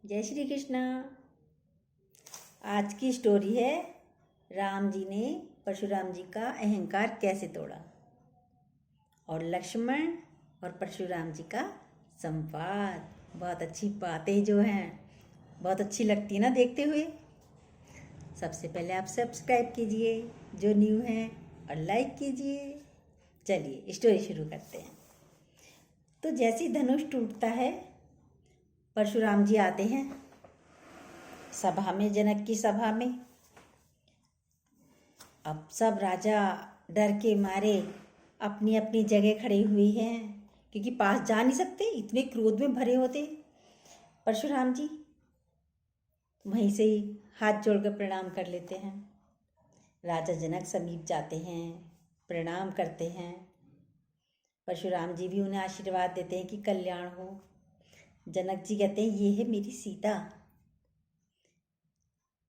जय श्री कृष्णा। आज की स्टोरी है राम जी ने परशुराम जी का अहंकार कैसे तोड़ा और लक्ष्मण और परशुराम जी का संवाद। बहुत अच्छी बातें जो हैं बहुत अच्छी लगती ना देखते हुए। सबसे पहले आप सब्सक्राइब कीजिए जो न्यू हैं और लाइक कीजिए। चलिए स्टोरी शुरू करते हैं। तो जैसे ही धनुष टूटता है परशुराम जी आते हैं सभा में, जनक की सभा में। अब सब राजा डर के मारे अपनी अपनी जगह खड़े हुए हैं क्योंकि पास जा नहीं सकते, इतने क्रोध में भरे होते परशुराम जी। वहीं से ही हाथ जोड़कर प्रणाम कर लेते हैं। राजा जनक समीप जाते हैं, प्रणाम करते हैं। परशुराम जी भी उन्हें आशीर्वाद देते हैं कि कल्याण हो। जनक जी कहते हैं ये है मेरी सीता।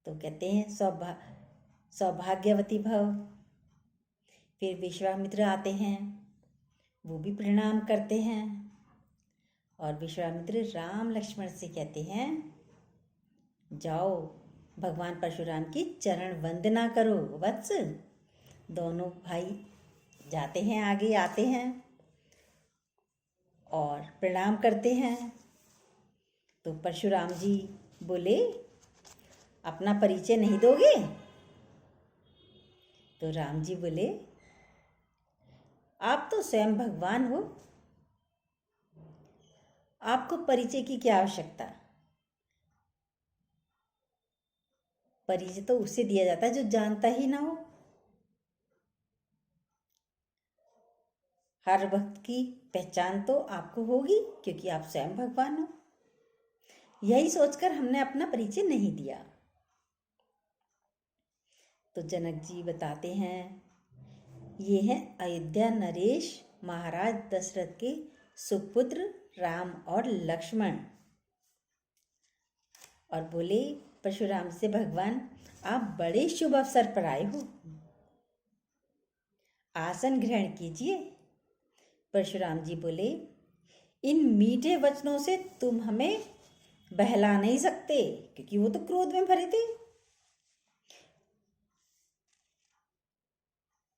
तो कहते हैं सौभाग्यवती भव। फिर विश्वामित्र आते हैं, वो भी प्रणाम करते हैं और विश्वामित्र राम लक्ष्मण से कहते हैं जाओ भगवान परशुराम की चरण वंदना करो वत्स। दोनों भाई जाते हैं, आगे आते हैं और प्रणाम करते हैं। तो परशुराम जी बोले अपना परिचय नहीं दोगे? तो राम जी बोले आप तो स्वयं भगवान हो, आपको परिचय की क्या आवश्यकता। परिचय तो उससे दिया जाता है जो जानता ही ना हो। हर वक्त की पहचान तो आपको होगी क्योंकि आप स्वयं भगवान हो। यही सोचकर हमने अपना परिचय नहीं दिया। तो जनक जी बताते हैं ये हैं अयोध्या नरेश महाराज दशरथ के सुपुत्र राम और लक्ष्मण। और बोले परशुराम से भगवान आप बड़े शुभ अवसर पर आए हो, आसन ग्रहण कीजिए। परशुराम जी बोले इन मीठे वचनों से तुम हमें बहला नहीं सकते क्योंकि वो तो क्रोध में भरे थे।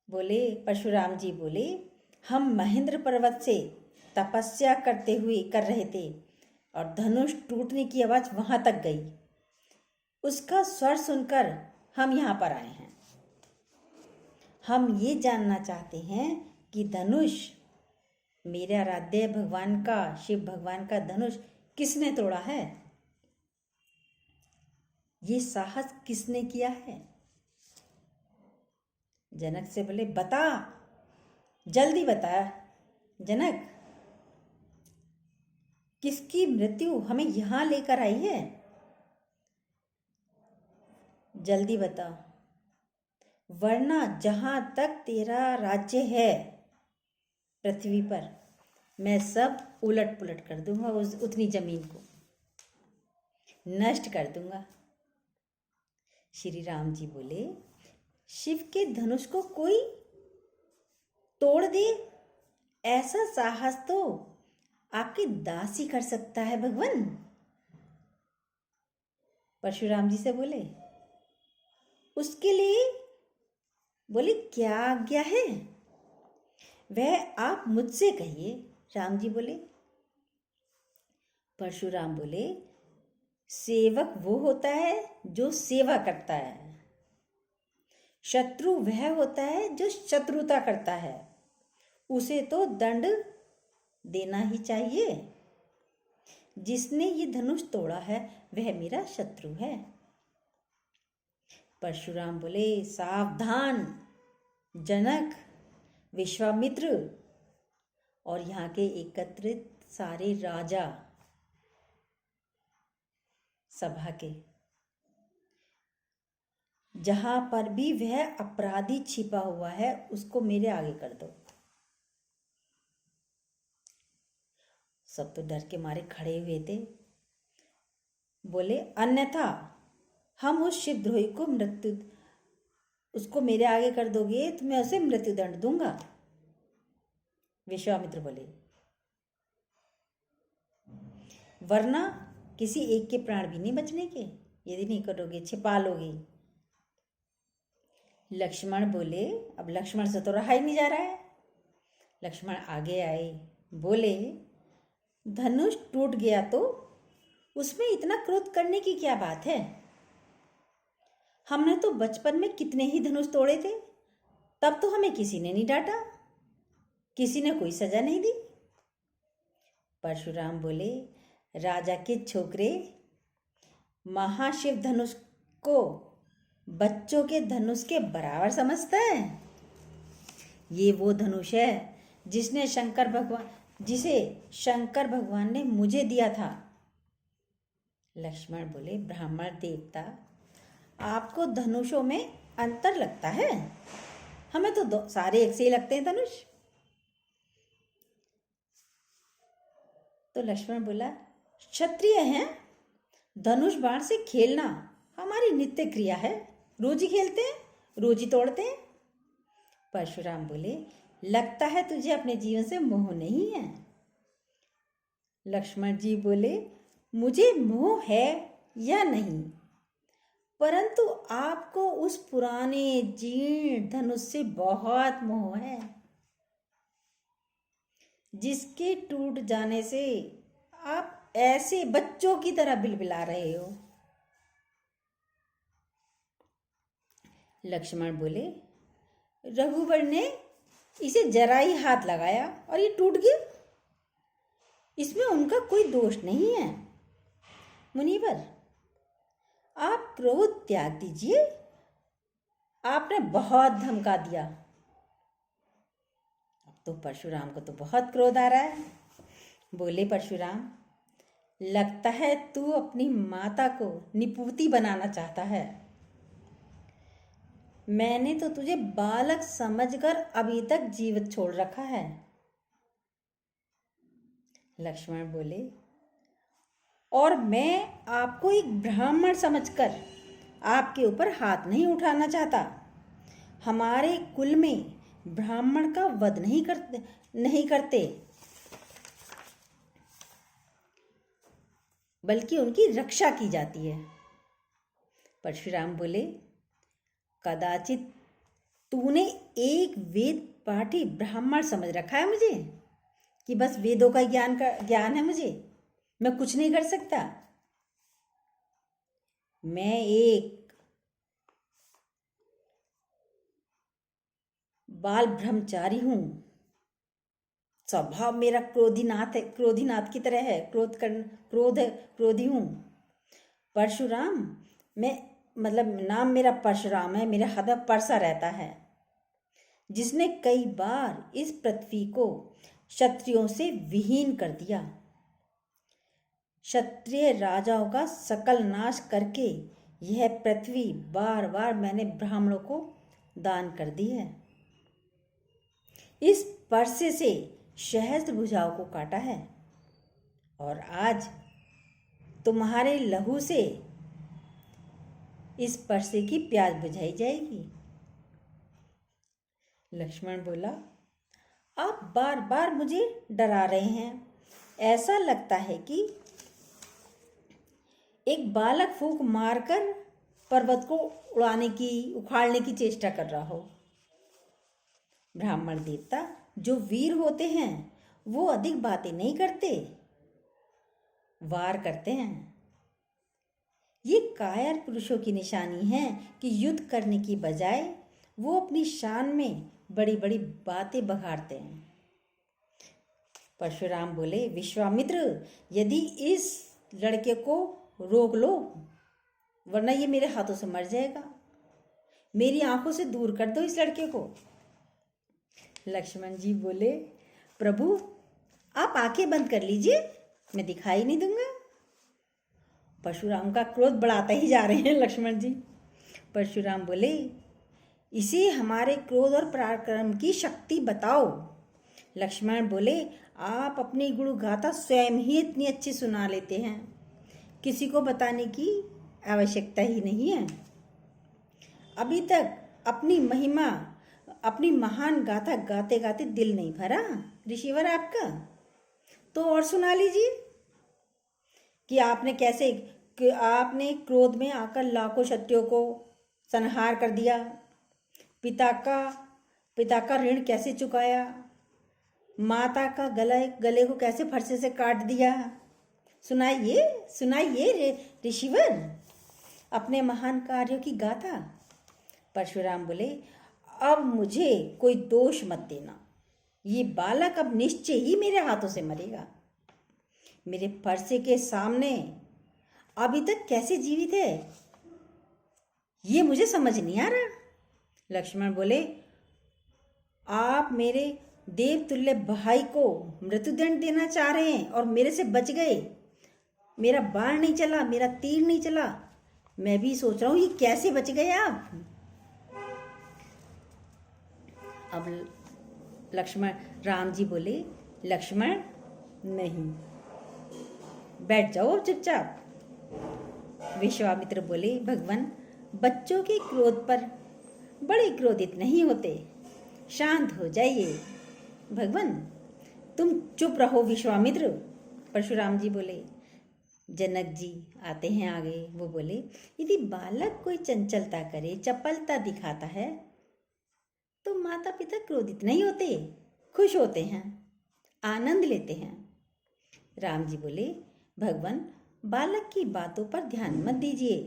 बोले परशुराम जी बोले हम महेंद्र पर्वत से तपस्या करते हुए कर रहे थे और धनुष टूटने की आवाज वहां तक गई। उसका स्वर सुनकर हम यहाँ पर आए हैं। हम ये जानना चाहते हैं कि धनुष मेरे आराध्य भगवान का, शिव भगवान का धनुष किसने तोड़ा है, ये साहस किसने किया है। जनक से बोले बता, जल्दी बता जनक, किसकी मृत्यु हमें यहां लेकर आई है, जल्दी बता, वरना जहां तक तेरा राज्य है पृथ्वी पर मैं सब उलट पुलट कर दूंगा, उतनी जमीन को नष्ट कर दूंगा। श्री राम जी बोले शिव के धनुष को कोई तोड़ दे ऐसा साहस तो आपके दास ही कर सकता है भगवान। परशुराम जी से बोले उसके लिए बोले क्या आज्ञा है, वह आप मुझसे कहिए। राम जी बोले, परशुराम बोले सेवक वो होता है जो सेवा करता है, शत्रु वह होता है जो शत्रुता करता है, उसे तो दंड देना ही चाहिए। जिसने ये धनुष तोड़ा है वह मेरा शत्रु है। परशुराम बोले सावधान जनक, विश्वामित्र और यहाँ के एकत्रित सारे राजा सभा के, जहां पर भी वह अपराधी छिपा हुआ है उसको मेरे आगे कर दो। सब तो डर के मारे खड़े हुए थे। बोले अन्यथा हम उस शिवद्रोही को उसको मेरे आगे कर दोगे तो मैं उसे मृत्यु दंड दूंगा। विश्वामित्र बोले वरना किसी एक के प्राण भी नहीं बचने के यदि नहीं करोगे, छिपा लोगे। लक्ष्मण बोले, अब लक्ष्मण से तो रहा ही नहीं जा रहा है। लक्ष्मण आगे आए, बोले धनुष टूट गया तो उसमें इतना क्रोध करने की क्या बात है? हमने तो बचपन में कितने ही धनुष तोड़े थे, तब तो हमें किसी ने नहीं डांटा, किसी ने कोई सजा नहीं दी। परशुराम बोले, राजा के छोकरे, महाशिव धनुष को बच्चों के धनुष के बराबर समझता है। ये वो धनुष है जिसे शंकर भगवान ने मुझे दिया था। लक्ष्मण बोले, ब्राह्मण देवता, आपको धनुषों में अंतर लगता है? हमें तो सारे एक से ही लगते हैं धनुष। तो लक्ष्मण बोला, क्षत्रिय हैं, धनुष बाण से खेलना हमारी नित्य क्रिया है, रोज ही खेलते हैं, रोज ही तोड़ते हैं। परशुराम बोले, लगता है तुझे अपने जीवन से मोह नहीं है। लक्ष्मण जी बोले, मुझे मोह है या नहीं, परंतु आपको उस पुराने जीर्ण धनुष से बहुत मोह है, जिसके टूट जाने से आप ऐसे बच्चों की तरह बिलबिला रहे हो। लक्ष्मण बोले, रघुवर ने इसे जरा ही हाथ लगाया और ये टूट गया, इसमें उनका कोई दोष नहीं है। मुनिवर, आप क्रोध त्याग दीजिए, आपने बहुत धमका दिया। अब तो परशुराम को तो बहुत क्रोध आ रहा है। बोले परशुराम, लगता है तू अपनी माता को निपुती बनाना चाहता है। मैंने तो तुझे बालक समझकर अभी तक जीवित छोड़ रखा है। लक्ष्मण बोले, और मैं आपको एक ब्राह्मण समझकर आपके ऊपर हाथ नहीं उठाना चाहता। हमारे कुल में ब्राह्मण का वध नहीं करते, बल्कि उनकी रक्षा की जाती है। परशुराम बोले, कदाचित तूने एक वेद पाठी ब्राह्मण समझ रखा है मुझे, कि बस वेदों का ज्ञान है मुझे, मैं कुछ नहीं कर सकता। मैं एक बाल ब्रह्मचारी हूं, स्वभाव मेरा क्रोधीनाथ की तरह है, क्रोधी हूं। परशुराम, नाम मेरा परशुराम है, मेरे हाथ में परसा रहता है, जिसने कई बार इस पृथ्वी को क्षत्रियों से विहीन कर दिया। क्षत्रिय राजाओं का सकल नाश करके यह पृथ्वी बार बार मैंने ब्राह्मणों को दान कर दी है। इस परसे से सहस्त्र भुजाओं को काटा है, और आज तुम्हारे लहू से इस परसे की प्यास बुझाई जाएगी। लक्ष्मण बोला, आप बार बार मुझे डरा रहे हैं। ऐसा लगता है कि एक बालक फूंक मारकर पर्वत को उखाड़ने की चेष्टा कर रहा हो। ब्राह्मण देवता, जो वीर होते हैं वो अधिक बातें नहीं करते, वार करते हैं। ये कायर पुरुषों की निशानी है कि युद्ध करने की बजाय वो अपनी शान में बड़ी बड़ी बातें बघाड़ते हैं। परशुराम बोले, विश्वामित्र, यदि इस लड़के को रोक लो, वरना ये मेरे हाथों से मर जाएगा। मेरी आंखों से दूर कर दो इस लड़के को। लक्ष्मण जी बोले, प्रभु आप आंखें बंद कर लीजिए, मैं दिखाई नहीं दूंगा। परशुराम का क्रोध बढ़ाते ही जा रहे हैं लक्ष्मण जी। परशुराम बोले, इसे हमारे क्रोध और पराक्रम की शक्ति बताओ। लक्ष्मण बोले, आप अपनी गुण गाथा स्वयं ही इतनी अच्छी सुना लेते हैं, किसी को बताने की आवश्यकता ही नहीं है। अभी तक अपनी महिमा, अपनी महान गाथा गाते गाते दिल नहीं भरा ऋषिवर आपका, तो और सुना लीजिए कि आपने क्रोध में आकर लाखों क्षत्रियों को संहार कर दिया, पिता का ऋण कैसे चुकाया, माता का गले को कैसे फरसे से काट दिया। सुनाइए सुनाइए ऋषिवर अपने महान कार्यों की गाथा। परशुराम बोले, अब मुझे कोई दोष मत देना, ये बालक अब निश्चय ही मेरे हाथों से मरेगा। मेरे फरसे के सामने अभी तक कैसे जीवित है ये मुझे समझ नहीं आ रहा। लक्ष्मण बोले, आप मेरे देवतुल्य भाई को मृत्युदंड देना चाह रहे हैं और मेरे से बच गए। मेरा बाण नहीं चला, मेरा तीर नहीं चला, मैं भी सोच रहा हूं ये कैसे बच गए आप। अब राम जी बोले, लक्ष्मण नहीं, बैठ जाओ चुपचाप। विश्वामित्र बोले, भगवान बच्चों के क्रोध पर बड़े क्रोधित नहीं होते, शांत हो जाइए। भगवान तुम चुप रहो विश्वामित्र। परशुराम जी बोले। जनक जी आते हैं आगे, वो बोले, यदि बालक कोई चंचलता करे, चपलता दिखाता है तो माता पिता क्रोधित नहीं होते, खुश होते हैं, आनंद लेते हैं। राम जी बोले, भगवान बालक की बातों पर ध्यान मत दीजिए,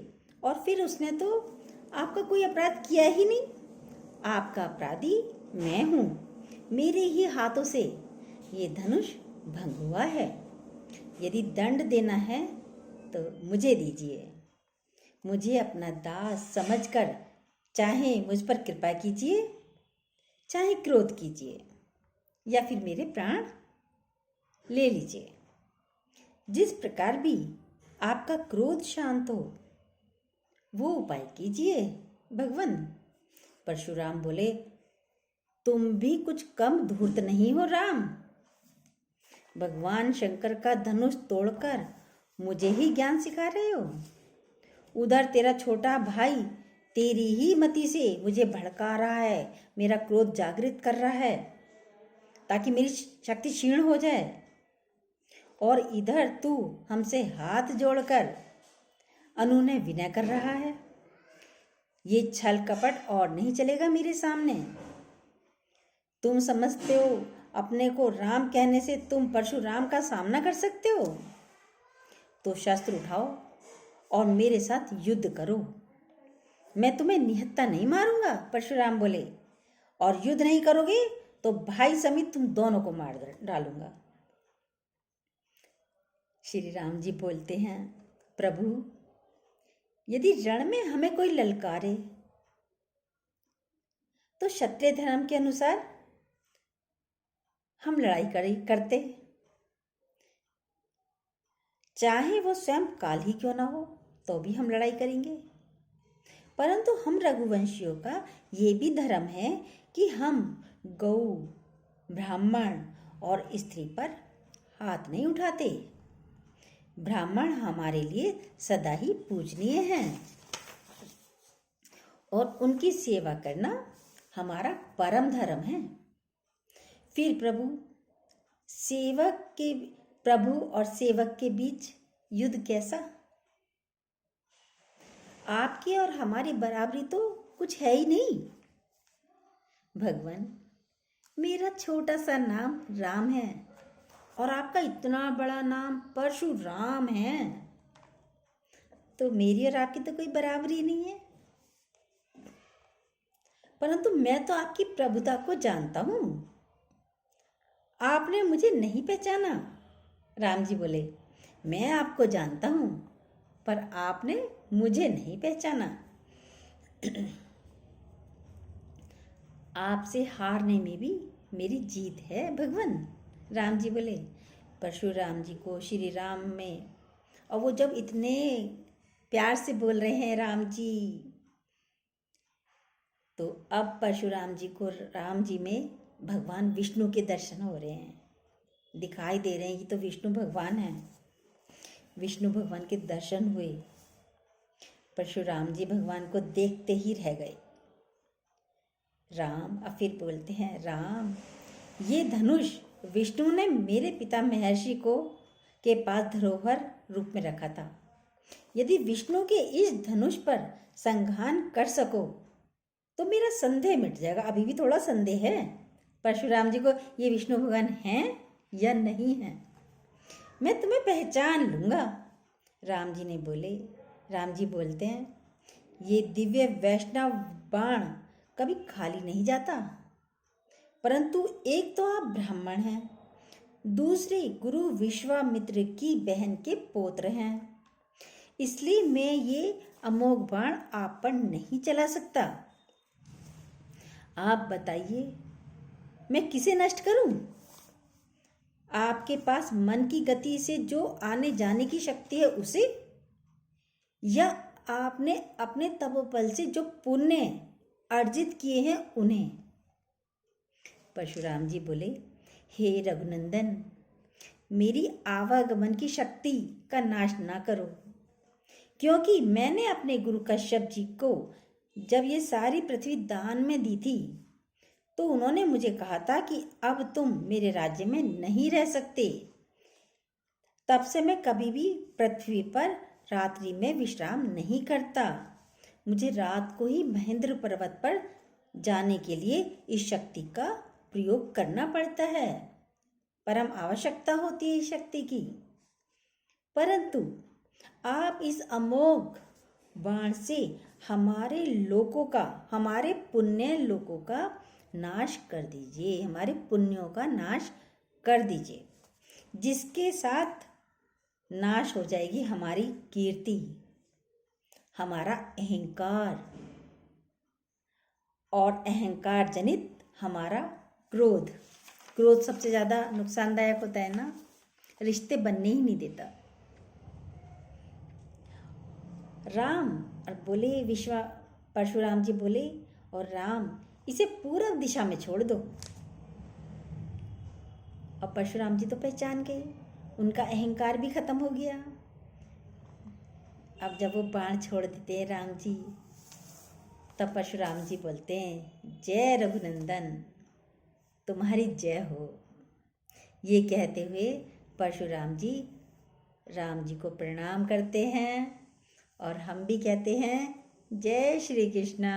और फिर उसने तो आपका कोई अपराध किया ही नहीं। आपका अपराधी मैं हूँ, मेरे ही हाथों से ये धनुष भंग हुआ है। यदि दंड देना है तो मुझे दीजिए, मुझे अपना दास समझकर चाहे मुझ पर कृपा कीजिए, चाहे क्रोध कीजिए, या फिर मेरे प्राण ले लीजिए। जिस प्रकार भी आपका क्रोध शांत हो वो उपाय कीजिए भगवान। परशुराम बोले, तुम भी कुछ कम धूर्त नहीं हो राम। भगवान शंकर का धनुष तोड़कर मुझे ही ज्ञान सिखा रहे हो। उधर तेरा छोटा भाई तेरी ही मति से मुझे भड़का रहा है, मेरा क्रोध जागृत कर रहा है ताकि मेरी शक्ति क्षीण हो जाए, और इधर तू हमसे हाथ जोड़कर अनुनय विनय कर रहा है। ये छल कपट और नहीं चलेगा मेरे सामने। तुम समझते हो अपने को राम कहने से तुम परशुराम का सामना कर सकते हो? तो शस्त्र उठाओ और मेरे साथ युद्ध करो। मैं तुम्हें निहत्था नहीं मारूंगा, परशुराम बोले, और युद्ध नहीं करोगे तो भाई समेत तुम दोनों को मार डालूंगा। श्री राम जी बोलते हैं, प्रभु यदि रण में हमें कोई ललकारे तो क्षत्रिय धर्म के अनुसार हम लड़ाई करते, चाहे वो स्वयं काल ही क्यों ना हो तो भी हम लड़ाई करेंगे। परंतु हम रघुवंशियों का ये भी धर्म है कि हम गौ, ब्राह्मण और स्त्री पर हाथ नहीं उठाते। ब्राह्मण हमारे लिए सदा ही पूजनीय हैं और उनकी सेवा करना हमारा परम धर्म है। फिर प्रभु और सेवक के बीच युद्ध कैसा? आपकी और हमारी बराबरी तो कुछ है ही नहीं। भगवान मेरा छोटा सा नाम राम है और आपका इतना बड़ा नाम परशुराम है, तो मेरी और आपकी तो कोई बराबरी नहीं है। परंतु मैं तो आपकी प्रभुता को जानता हूं, आपने मुझे नहीं पहचाना। राम जी बोले, मैं आपको जानता हूं पर आपने मुझे नहीं पहचाना। आपसे हारने में भी मेरी जीत है भगवान। राम जी बोले। परशुराम जी को श्री राम में, और वो जब इतने प्यार से बोल रहे हैं राम जी, तो अब परशुराम जी को राम जी में भगवान विष्णु के दर्शन हो रहे हैं, दिखाई दे रहे हैं कि तो विष्णु भगवान हैं। विष्णु भगवान के दर्शन हुए। परशुराम जी भगवान को देखते ही रह गए। राम अब फिर बोलते हैं, राम ये धनुष विष्णु ने मेरे पिता महर्षि को के पास धरोहर रूप में रखा था। यदि विष्णु के इस धनुष पर संघान कर सको तो मेरा संदेह मिट जाएगा। अभी भी थोड़ा संदेह है परशुराम जी को, ये विष्णु भगवान हैं या नहीं हैं। मैं तुम्हें पहचान लूंगा। राम जी ने बोले। राम जी बोलते हैं, ये दिव्य वैष्णव बाण कभी खाली नहीं जाता, परंतु एक तो आप ब्राह्मण हैं, दूसरे गुरु विश्वामित्र की बहन के पौत्र हैं, इसलिए मैं ये अमोघ बाण आप पर नहीं चला सकता। आप बताइए मैं किसे नष्ट करूं? आपके पास मन की गति से जो आने जाने की शक्ति है उसे, या आपने अपने तपोबल से जो पुण्य अर्जित किए हैं उन्हें? परशुराम जी बोले, हे रघुनंदन, मेरी आवागमन की शक्ति का नाश ना करो, क्योंकि मैंने अपने गुरु कश्यप जी को जब ये सारी पृथ्वी दान में दी थी तो उन्होंने मुझे कहा था कि अब तुम मेरे राज्य में नहीं रह सकते। तब से मैं कभी भी पृथ्वी पर रात्रि में विश्राम नहीं करता। मुझे रात को ही महेंद्र पर्वत पर जाने के लिए इस शक्ति का प्रयोग करना पड़ता है। परम आवश्यकता होती है इस शक्ति की। परंतु आप इस अमोघ बाण से हमारे लोकों का, हमारे पुण्य लोकों का नाश कर दीजिए, हमारे पुण्यों का नाश कर दीजिए, जिसके साथ नाश हो जाएगी हमारी कीर्ति, हमारा अहंकार, और अहंकार जनित हमारा क्रोध। क्रोध सबसे ज़्यादा नुकसानदायक होता है ना, रिश्ते बनने ही नहीं देता। राम और बोले, परशुराम जी बोले, और राम इसे पूर्व दिशा में छोड़ दो। और परशुराम जी तो पहचान गए, उनका अहंकार भी खत्म हो गया। अब जब वो बाण छोड़ देते हैं राम जी, तब परशुराम जी बोलते हैं, जय रघुनंदन, तुम्हारी जय हो। ये कहते हुए परशुराम जी राम जी को प्रणाम करते हैं, और हम भी कहते हैं, जय श्री कृष्णा।